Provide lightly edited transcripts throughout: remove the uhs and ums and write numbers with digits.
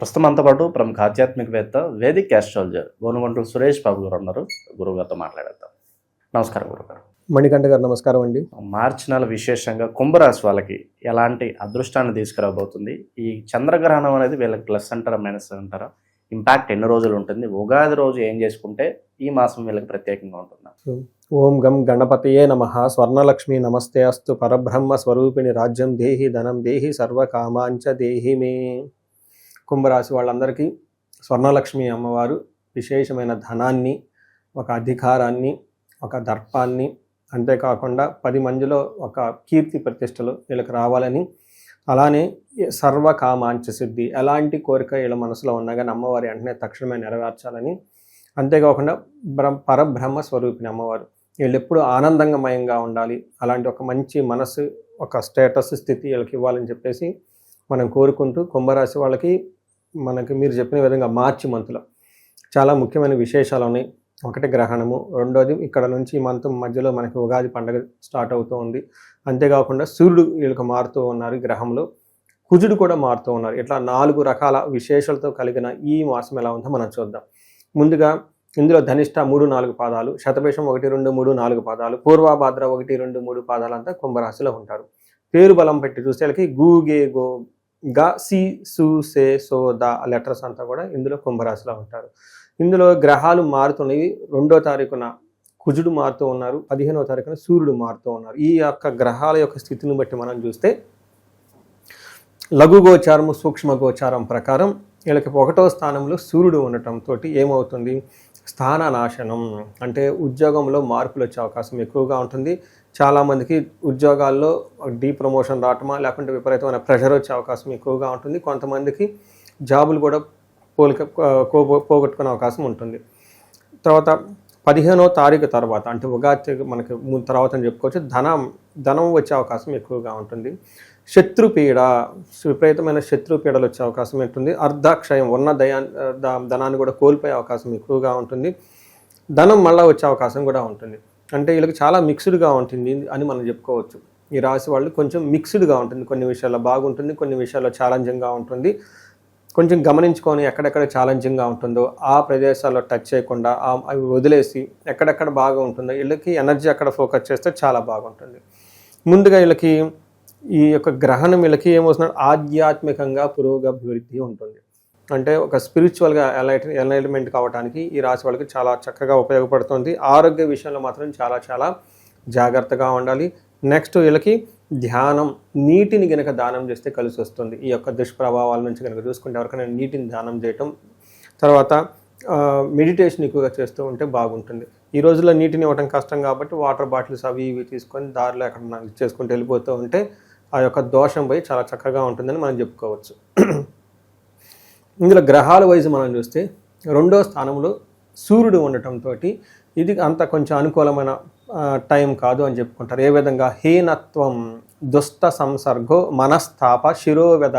ప్రస్తుతం అంతా పాటు ప్రముఖ ఆధ్యాత్మికవేత్త వేదిక్ ఆస్ట్రాలజర్ గోనుగంటూరు సురేష్ బాబు గారు ఉన్నారు. గురువుగారితో మాట్లాడేద్దాం. నమస్కారం గురుగారు. మణికంఠ గారు నమస్కారం అండి. మార్చి నెల విశేషంగా కుంభరాశి వాళ్ళకి ఎలాంటి అదృష్టాన్ని తీసుకురాబోతుంది? ఈ చంద్రగ్రహణం అనేది వీళ్ళకి ప్లస్ అంటారా, మైనస్ అంటారా? ఇంపాక్ట్ ఎన్ని రోజులు ఉంటుంది? ఉగాది రోజు ఏం చేసుకుంటే ఈ మాసం వీళ్ళకి ప్రత్యేకంగా ఉంటుందా? ఓం గం గణపతయే నమః. స్వర్ణలక్ష్మి నమస్తే అస్తు. పరబ్రహ్మ స్వరూపిణి రాజ్యం దేహి ధనం దేహి సర్వకామాంచ దేహి మే. కుంభరాశి వాళ్ళందరికీ స్వర్ణలక్ష్మి అమ్మవారు విశేషమైన ధనాన్ని, ఒక అధికారాన్ని, ఒక దర్పాన్ని, అంతేకాకుండా 10 మందిలో ఒక కీర్తి ప్రతిష్టలు వీళ్ళకి రావాలని, అలానే సర్వకామాంచ సిద్ధి, ఎలాంటి కోరిక వీళ్ళ మనసులో ఉన్నా కానీ అమ్మవారి వెంటనే తక్షణమే నెరవేర్చాలని, అంతేకాకుండా పరబ్రహ్మ స్వరూపిణి అమ్మవారు వీళ్ళు ఎప్పుడు ఆనందంగమయంగా ఉండాలి, అలాంటి ఒక మంచి మనసు, ఒక స్టేటస్ స్థితి వీళ్ళకి ఇవ్వాలని చెప్పేసి మనం కోరుకుంటూ, కుంభరాశి వాళ్ళకి మనకి మీరు చెప్పిన విధంగా మార్చి మంత్లో చాలా ముఖ్యమైన విశేషాలు ఉన్నాయి. ఒకటి గ్రహణము, రెండోది ఇక్కడ నుంచి ఈ మంత్ మధ్యలో మనకి ఉగాది పండుగ స్టార్ట్ అవుతూ ఉంది. అంతేకాకుండా సూర్యుడు వీళ్ళకి మారుతూ ఉన్నారు, గ్రహంలో కుజుడు కూడా మారుతూ ఉన్నారు. ఇట్లా 4 రకాల విశేషాలతో కలిగిన ఈ మాసం ఎలా ఉందో మనం చూద్దాం. ముందుగా ఇందులో ధనిష్ట 3-4 పాదాలు, శతభిషం 1-2-3-4 పాదాలు, పూర్వభాద్ర 1-2-3 పాదాలంతా కుంభరాశిలో ఉంటారు. పేరు బలం పెట్టి చూస్తే వీళ్ళకి గూగే గో గా సి సు సే సో ద లెటర్స్ అంతా కూడా ఇందులో కుంభరాశిలో ఉంటారు. ఇందులో గ్రహాలు మారుతున్నవి. 2వ తారీఖున కుజుడు మారుతూ ఉన్నారు, 15వ తారీఖున సూర్యుడు మారుతూ ఉన్నారు. ఈ యొక్క గ్రహాల యొక్క స్థితిని బట్టి మనం చూస్తే లఘు గోచారము, సూక్ష్మ గోచారం ప్రకారం వీళ్ళకి 1వ స్థానంలో సూర్యుడు ఉండటంతో ఏమవుతుంది, స్థాన నాశనం అంటే ఉద్యోగంలో మార్పులు వచ్చే అవకాశం ఎక్కువగా ఉంటుంది. చాలామందికి ఉద్యోగాల్లో ప్రమోషన్ రావటమా, లేకుంటే విపరీతమైన ప్రెషర్ వచ్చే అవకాశం ఎక్కువగా ఉంటుంది. కొంతమందికి జాబులు కూడా పోగొట్టుకునే అవకాశం ఉంటుంది. తర్వాత 15వ తారీఖు తర్వాత అంటే ఉగాది మనకి తర్వాత అని చెప్పుకోవచ్చు, ధనం వచ్చే అవకాశం ఎక్కువగా ఉంటుంది. శత్రుపీడ, విపరీతమైన శత్రుపీడలు వచ్చే అవకాశం ఉంటుంది. అర్ధక్షయం, ఉన్న ధనాన్ని కూడా కోల్పోయే అవకాశం ఎక్కువగా ఉంటుంది. ధనం మళ్ళీ వచ్చే అవకాశం కూడా ఉంటుంది. అంటే వీళ్ళకి చాలా మిక్స్డ్గా ఉంటుంది అని మనం చెప్పుకోవచ్చు. ఈ రాశి వాళ్ళు కొంచెం మిక్స్డ్గా ఉంటుంది, కొన్ని విషయాల్లో బాగుంటుంది, కొన్ని విషయాల్లో ఛాలెంజింగ్గా ఉంటుంది. కొంచెం గమనించుకొని ఎక్కడెక్కడ ఛాలెంజింగ్గా ఉంటుందో ఆ ప్రదేశాల్లో టచ్ చేయకుండా అవి వదిలేసి ఎక్కడెక్కడ బాగా ఉంటుందో వీళ్ళకి ఎనర్జీ అక్కడ ఫోకస్ చేస్తే చాలా బాగుంటుంది. ముందుగా వీళ్ళకి ఈ యొక్క గ్రహణం వీళ్ళకి ఏమవుతుంది, ఆధ్యాత్మికంగా పురోగభివృద్ధి ఉంటుంది. అంటే ఒక స్పిరిచువల్గా ఎలైన్మెంట్ కావడానికి ఈ రాశి వాళ్ళకి చాలా చక్కగా ఉపయోగపడుతుంది. ఆరోగ్య విషయంలో మాత్రం చాలా చాలా జాగ్రత్తగా ఉండాలి. నెక్స్ట్ వీళ్ళకి ధ్యానం, నీటిని గనక దానం చేస్తే కలిసి వస్తుంది. ఈ యొక్క దుష్ప్రభావాల నుంచి కనుక చూసుకుంటే ఎవరికైనా నీటిని దానం చేయటం, తర్వాత మెడిటేషన్ ఎక్కువగా చేస్తూ ఉంటే బాగుంటుంది. ఈ రోజుల్లో నీటిని ఇవ్వడం కష్టం కాబట్టి వాటర్ బాటిల్స్ అవి ఇవి తీసుకొని దారిలో ఎక్కడ చేసుకుంటూ వెళ్ళిపోతూ ఉంటే ఆ యొక్క దోషం పోయి చాలా చక్కగా ఉంటుందని మనం చెప్పుకోవచ్చు. ఇందులో గ్రహాల వైజ్ మనం చూస్తే 2వ స్థానంలో సూర్యుడు ఉండటంతో ఇది అంత కొంచెం అనుకూలమైన టైం కాదు అని చెప్పుకుంటారు. ఏ విధంగా, హీనత్వం, దుష్ట సంసర్గో, మనస్తాప, శిరోవ్యధ,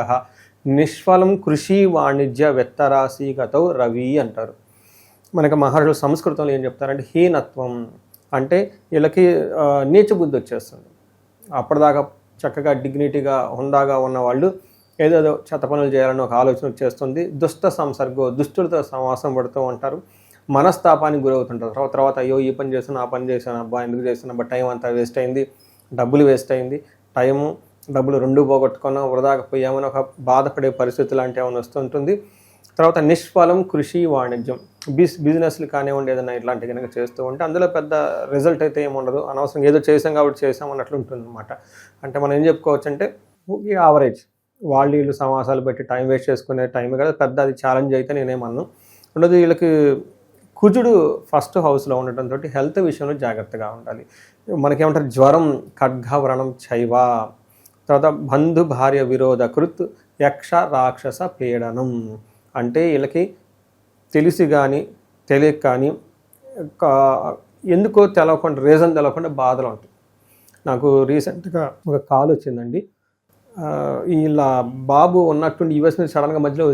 నిష్ఫలం కృషి వాణిజ్య వెత్తరాశీగతౌ రవి అంటారు. మనకి మహర్షులు సంస్కృతంలో ఏం చెప్తారంటే, హీనత్వం అంటే వీళ్ళకి నీచ బుద్ధి వచ్చేస్తుంది. అప్పటిదాకా చక్కగా డిగ్నిటీగా హుందాగా ఉన్న వాళ్ళు ఏదేదో చెత్త పనులు చేయాలని ఒక ఆలోచన వచ్చేస్తుంది. దుష్ట సంసర్గో, దుష్టులతో సమాసం పడుతూ ఉంటారు. మనస్తాపానికి గురవుతుంటారు. తర్వాత అయ్యో ఈ పని చేశాను, ఆ పని చేశాను, అబ్బా ఎందుకు చేశాను, అబ్బా టైం అంతా వేస్ట్ అయింది, డబ్బులు వేస్ట్ అయింది, టైము డబ్బులు 2 పోగొట్టుకున్నాం, వృధాగా పోయామని ఒక బాధపడే పరిస్థితి లాంటి ఏమైనా వస్తుంటుంది. తర్వాత నిష్ఫలం కృషి వాణిజ్యం, బిజినెస్లు కానివ్వండి, ఏదైనా ఇట్లాంటివి కనుక చేస్తూ ఉంటే అందులో పెద్ద రిజల్ట్ అయితే ఏముండదు. అనవసరం ఏదో చేసాం కాబట్టి చేసాం అన్నట్లు ఉంటుంది అనమాట. అంటే మనం ఏం చెప్పుకోవచ్చు అంటే యావరేజ్, వీళ్ళు సమాసాలు పెట్టి టైం వేస్ట్ చేసుకునే టైం కదా, పెద్ద అది ఛాలెంజ్ అయితే నేనేమన్నా ఉండదు. వీళ్ళకి కుజుడు 1st హౌస్లో ఉండటంతో హెల్త్ విషయంలో జాగ్రత్తగా ఉండాలి. మనకేమంటారు, జ్వరం, ఖడ్గవ్రణం చైవ, తర్వాత బంధు భార్య విరోధ కృత్, యక్ష రాక్షస పీడనం. అంటే వీళ్ళకి తెలిసి కానీ తెలియక కానీ ఎందుకో తెలవకుండా, రీజన్ తెలవకుండా బాధలు ఉంటాయి. నాకు రీసెంట్గా ఒక కాల్ వచ్చిందండి. వీళ్ళ బాబు ఉన్నట్టుండి యూఎస్ నుంచి సడన్గా మధ్యలో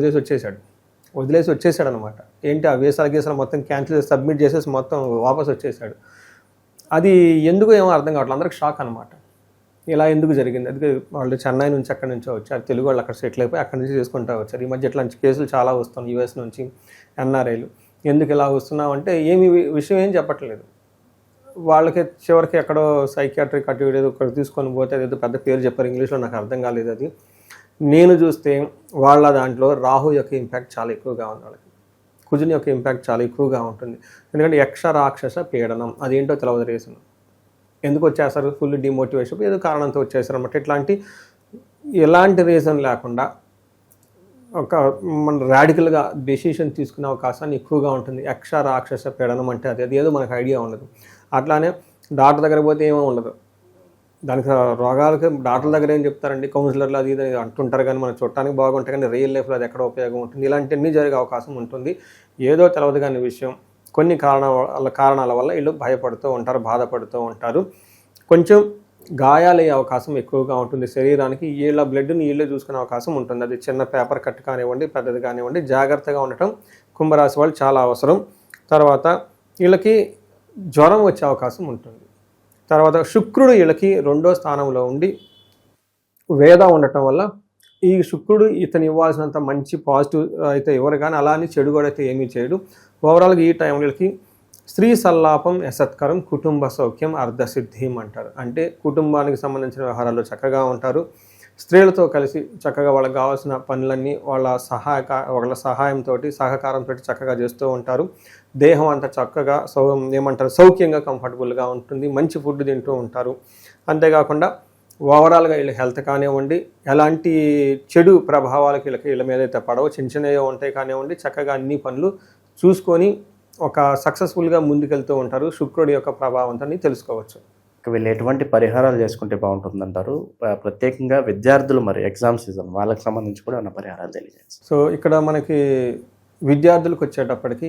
వదిలేసి వచ్చేసాడు అనమాట. ఏంటి, ఆ వీసాలు మొత్తం క్యాన్సిల్ చేసి సబ్మిట్ చేసేసి మొత్తం వాపస్ వచ్చేసాడు. అది ఎందుకు ఏమో అర్థం కావట్లేదు, అందరికి షాక్ అనమాట. ఇలా ఎందుకు జరిగింది? అది వాళ్ళు చెన్నై నుంచి అక్కడి నుంచో వచ్చారు, తెలుగు వాళ్ళు అక్కడ సెటిల్ అయిపోయి అక్కడి నుంచి చేసుకుంటూ వచ్చారు. ఈ మధ్య ఇట్లాంటి కేసులు చాలా వస్తున్నాయి యూఎస్ నుంచి, ఎన్ఆర్ఐలు. ఎందుకు ఇలా వస్తున్నామంటే విషయం ఏం చెప్పట్లేదు. వాళ్ళకి చివరికి ఎక్కడో సైకియాట్రిక్ అటు ఏదో ఒకటి తీసుకొని పోతే ఏదో పెద్ద పేరు చెప్పారు ఇంగ్లీష్లో, నాకు అర్థం కాలేదు అది. నేను చూస్తే వాళ్ళ దాంట్లో రాహు యొక్క ఇంపాక్ట్ చాలా ఎక్కువగా ఉంది, వాళ్ళకి కుజుని యొక్క ఇంపాక్ట్ చాలా ఎక్కువగా ఉంటుంది. ఎందుకంటే యక్ష రాక్షస పీడనం అదేంటో తెలియదు రీజన్. ఎందుకు వచ్చేస్తారు? ఫుల్ డిమోటివేషన్, ఏదో కారణంతో వచ్చేసారు అనమాట. ఎలాంటి రీజన్ లేకుండా ఒక మన రాడికల్గా డెసిషన్ తీసుకునే అవకాశాన్ని ఎక్కువగా ఉంటుంది. యక్ష రాక్షస పీడనం అంటే అది ఏదో మనకు ఐడియా ఉండదు. అట్లానే డాక్టర్ దగ్గర పోతే ఏమో ఉండదు, దానికి రోగాలకి డాక్టర్ దగ్గర ఏం చెప్తారండి, కౌన్సిలర్లు అది ఇది అంటుంటారు, కానీ మనం చూడటానికి బాగుంటాయి కానీ రియల్ లైఫ్లో అది ఎక్కడ ఉపయోగం ఉంటుంది. ఇలాంటివన్నీ జరిగే అవకాశం ఉంటుంది. ఏదో తెలవదు కానీ విషయం కొన్ని కారణాల వల్ల వీళ్ళు భయపడుతూ ఉంటారు, బాధపడుతూ ఉంటారు. కొంచెం గాయాలయ్యే అవకాశం ఎక్కువగా ఉంటుంది శరీరానికి. వీళ్ళ బ్లడ్ని వీళ్ళే చూసుకునే అవకాశం ఉంటుంది. అది చిన్న పేపర్ కట్ కానివ్వండి, పెద్దది కానివ్వండి, జాగ్రత్తగా ఉండటం కుంభరాశి వాళ్ళు చాలా అవసరం. తర్వాత వీళ్ళకి జ్వరం వచ్చే అవకాశం ఉంటుంది. తర్వాత శుక్రుడు వీళ్ళకి 2వ స్థానంలో ఉండి వేద ఉండటం వల్ల ఈ శుక్రుడు ఇతను ఇవ్వాల్సినంత మంచి పాజిటివ్ అయితే ఇవ్వరు, కానీ అలా అని చెడు కూడా అయితే ఏమీ చేయడు. ఓవరాల్గా ఈ టైంలో వీళ్ళకి స్త్రీ సల్లాపం యసత్కరం కుటుంబ సౌఖ్యం అర్ధసిద్ధిం అంటారు. అంటే కుటుంబానికి సంబంధించిన వ్యవహారాల్లో చక్కగా ఉంటారు. స్త్రీలతో కలిసి చక్కగా వాళ్ళకి కావాల్సిన పనులన్నీ వాళ్ళ సహాయంతో సహకారంతో చక్కగా చేస్తూ ఉంటారు. దేహం అంతా చక్కగా సౌఖ్యంగా కంఫర్టబుల్గా ఉంటుంది. మంచి ఫుడ్ తింటూ ఉంటారు. అంతేకాకుండా ఓవరాల్గా వీళ్ళ హెల్త్ కానివ్వండి, ఎలాంటి చెడు ప్రభావాలకి వీళ్ళ మీద అయితే పడవ చిన్నవే ఉంటాయి కానివ్వండి, చక్కగా అన్ని పనులు చూసుకొని ఒక సక్సెస్ఫుల్గా ముందుకెళ్తూ ఉంటారు. శుక్రుడి యొక్క ప్రభావంతో తెలుసుకోవచ్చు. వీళ్ళు ఎటువంటి పరిహారాలు చేసుకుంటే బాగుంటుందంటారు? ప్రత్యేకంగా విద్యార్థులు మరి ఎగ్జామ్ సీజన్ వాళ్ళకి సంబంధించి కూడా ఉన్న పరిహారాలు తెలియజేయండి. సో ఇక్కడ మనకి విద్యార్థులకు వచ్చేటప్పటికి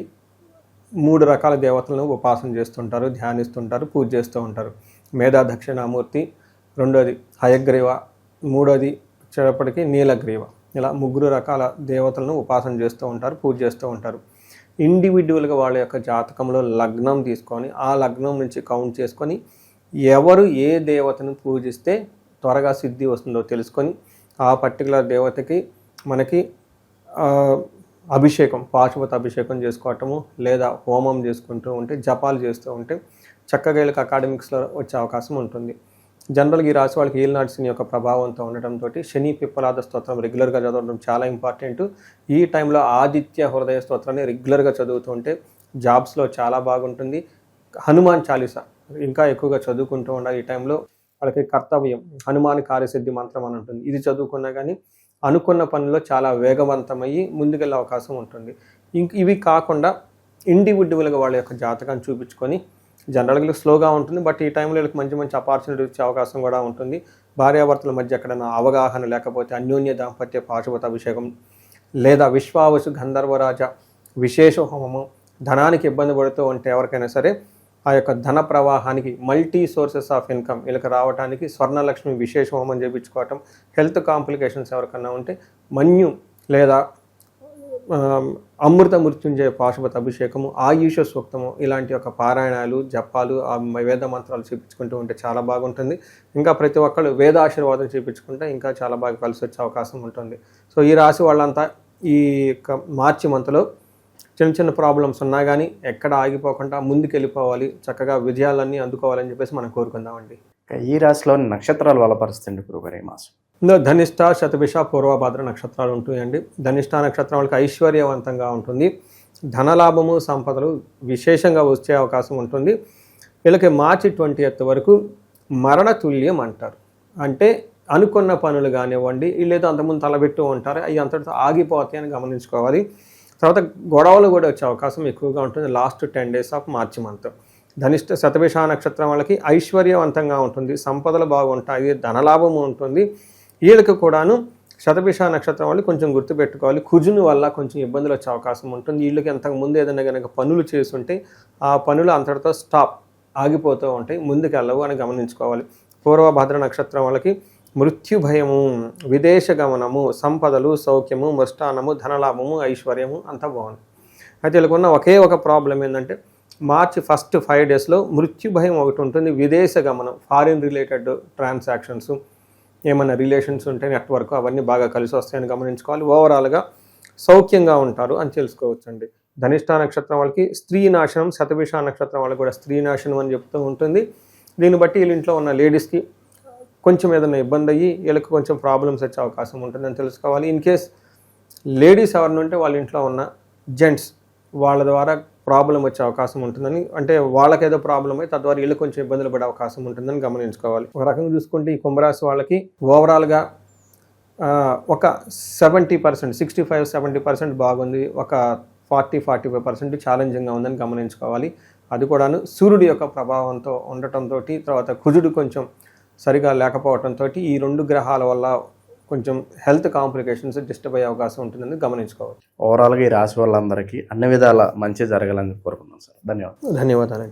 3 రకాల దేవతలను ఉపాసన చేస్తుంటారు, ధ్యానిస్తుంటారు, పూజ చేస్తూ ఉంటారు. మేధా దక్షిణామూర్తి, 2వది హయగ్రీవ, 3వది వచ్చేటప్పటికి నీలగ్రీవ. ఇలా 3 రకాల దేవతలను ఉపాసన చేస్తూ ఉంటారు, పూజ చేస్తూ ఉంటారు. ఇండివిజువల్గా వాళ్ళ యొక్క జాతకంలో లగ్నం తీసుకొని ఆ లగ్నం నుంచి కౌంట్ చేసుకొని ఎవరు ఏ దేవతను పూజిస్తే త్వరగా సిద్ధి వస్తుందో తెలుసుకొని ఆ పర్టికులర్ దేవతకి మనకి అభిషేకం, పాశుపత అభిషేకం చేసుకోవటము, లేదా హోమం చేసుకుంటూ ఉంటే, జపాలు చేస్తూ ఉంటే చక్కగా వీళ్ళకి అకాడమిక్స్లో వచ్చే అవకాశం ఉంటుంది. జనరల్గా ఈ రాశి వాళ్ళకి ఏలినాటి శని యొక్క ప్రభావంతో ఉండటంతో శని పిప్పలాద స్తోత్రం రెగ్యులర్గా చదవడం చాలా ఇంపార్టెంట్. ఈ టైంలో ఆదిత్య హృదయ స్తోత్రాన్ని రెగ్యులర్గా చదువుతూ ఉంటే జాబ్స్లో చాలా బాగుంటుంది. హనుమాన్ చాలీసా ఇంకా ఎక్కువగా చదువుకుంటూ ఉండాలి. ఈ టైంలో వాళ్ళకి కర్తవ్యం హనుమాన్ కార్యసిద్ధి మంత్రం అని ఉంటుంది. ఇది చదువుకున్నా కానీ అనుకున్న పనిలో చాలా వేగవంతమయ్యి ముందుకెళ్ళే అవకాశం ఉంటుంది. ఇవి కాకుండా ఇండివిజువల్గా వాళ్ళ యొక్క జాతకాన్ని చూపించుకొని, జనరల్గా స్లోగా ఉంటుంది, బట్ ఈ టైంలో వీళ్ళకి మంచి మంచి ఆపర్చునిటీ వచ్చే అవకాశం కూడా ఉంటుంది. భార్యాభర్తల మధ్య ఎక్కడైనా అవగాహన లేకపోతే అన్యోన్య దాంపత్య పాశుపత అభిషేకం, లేదా విశ్వావసు గంధర్వరాజ విశేష హోమము, ధనానికి ఇబ్బంది పడుతూ ఉంటే ఎవరికైనా సరే ఆ యొక్క ధన ప్రవాహానికి మల్టీ సోర్సెస్ ఆఫ్ ఇన్కమ్ వీళ్ళకి రావడానికి స్వర్ణలక్ష్మి విశేష హోమం చేయించుకోవటం, హెల్త్ కాంప్లికేషన్స్ ఎవరికన్నా ఉంటే మన్యు లేదా అమృత మృత్యుంజయ పాశుపత అభిషేకము, ఆయుష సూక్తము, ఇలాంటి యొక్క పారాయణాలు, జపాలు, వేద మంత్రాలు చేయించుకుంటూ ఉంటే చాలా బాగుంటుంది. ఇంకా ప్రతి ఒక్కళ్ళు వేదాశీర్వాదం చేయించుకుంటే ఇంకా చాలా బాగా కలిసి వచ్చే అవకాశం ఉంటుంది. సో ఈ రాశి వాళ్ళంతా ఈ యొక్క మార్చి మంత్లో చిన్న చిన్న ప్రాబ్లమ్స్ ఉన్నా కానీ ఎక్కడ ఆగిపోకుండా ముందుకెళ్ళిపోవాలి, చక్కగా విజయాలన్నీ అందుకోవాలని చెప్పేసి మనం కోరుకుందామండి. ఈ రాశిలోని నక్షత్రాలు వలపరుస్తుంది గురుగారు ఈ మాసం. ఇందులో ధనిష్ట, శతభిష, పూర్వభాద్ర నక్షత్రాలు ఉంటాయండి. ధనిష్ట నక్షత్రం వాళ్ళకి ఐశ్వర్యవంతంగా ఉంటుంది. ధనలాభము, సంపదలు విశేషంగా వచ్చే అవకాశం ఉంటుంది. వీళ్ళకి మార్చి 20th వరకు మరణ తుల్యం అంటారు. అంటే అనుకున్న పనులు కానివ్వండి, వీళ్ళేదో అంతకుముందు తలబెట్టు ఉంటారు, అవి అంతటితో ఆగిపోతాయి అని గమనించుకోవాలి. తర్వాత గొడవలు కూడా వచ్చే అవకాశం ఎక్కువగా ఉంటుంది last 10 days of March month. Dhanishta, Shatabhisha నక్షత్రం వాళ్ళకి ఐశ్వర్యవంతంగా ఉంటుంది, సంపదలు బాగుంటాయి, ధనలాభము ఉంటుంది. వీళ్ళకి కూడాను శతభిష నక్షత్రం వాళ్ళు కొంచెం గుర్తుపెట్టుకోవాలి, కుజుని వల్ల కొంచెం ఇబ్బందులు వచ్చే అవకాశం ఉంటుంది. వీళ్ళకి అంతకుముందు ఏదైనా కనుక పనులు చేస్తుంటే ఆ పనులు అంతటితో ఆగిపోతూ ఉంటాయి, ముందుకు వెళ్ళవు అని గమనించుకోవాలి. పూర్వభద్ర నక్షత్రం వాళ్ళకి మృత్యు భయము, విదేశ గమనము, సంపదలు, సౌఖ్యము, మృష్టానము, ధనలాభము, ఐశ్వర్యము అంతా బాగుంది. అయితే వీళ్ళకున్న ఒకే ఒక ప్రాబ్లం ఏంటంటే మార్చి ఫస్ట్ 5 డేస్లో మృత్యు భయం ఒకటి ఉంటుంది. విదేశ గమనం, ఫారిన్ రిలేటెడ్ ట్రాన్సాక్షన్స్, ఏమైనా రిలేషన్స్ ఉంటే నెట్వర్క్ అవన్నీ బాగా కలిసి వస్తాయని గమనించుకోవాలి. ఓవరాల్గా సౌఖ్యంగా ఉంటారు అని తెలుసుకోవచ్చండి. ధనిష్ట నక్షత్రం వాళ్ళకి స్త్రీ నాశనం, శతభిష నక్షత్రం వాళ్ళకి కూడా స్త్రీ నాశనం అని చెప్తూ ఉంటుంది. దీన్ని బట్టి వీళ్ళ ఇంట్లో ఉన్న లేడీస్కి కొంచెం ఏదైనా ఇబ్బంది అయ్యి వీళ్ళకి కొంచెం ప్రాబ్లమ్స్ వచ్చే అవకాశం ఉంటుందని తెలుసుకోవాలి. ఇన్ కేస్ లేడీస్ ఎవరిని ఉంటే వాళ్ళ ఇంట్లో ఉన్న జెంట్స్ వాళ్ళ ద్వారా ప్రాబ్లం వచ్చే అవకాశం ఉంటుందని, అంటే వాళ్ళకి ఏదో ప్రాబ్లం అయితే తద్వారా వీళ్ళు కొంచెం ఇబ్బందులు పడే అవకాశం ఉంటుందని గమనించుకోవాలి. ఒక రకంగా చూసుకుంటే ఈ కుంభరాశి వాళ్ళకి ఓవరాల్గా ఒక 70%, 65-70% బాగుంది, ఒక 40-45% ఛాలెంజింగ్గా ఉందని గమనించుకోవాలి. అది కూడాను సూర్యుడి యొక్క ప్రభావంతో ఉండటంతో, తర్వాత కుజుడు కొంచెం సరిగా లేకపోవడంతో ఈ 2 గ్రహాల వల్ల కొంచెం హెల్త్ కాంప్లికేషన్స్ డిస్టర్బ్ అయ్యే అవకాశం ఉంటుందని గమనించుకోవాలి. ఓవరాల్గా ఈ రాశి వాళ్ళందరికీ అన్ని విధాల మంచి జరగాలని కోరుకుందాం సార్. ధన్యవాదాలు. ధన్యవాదాలు.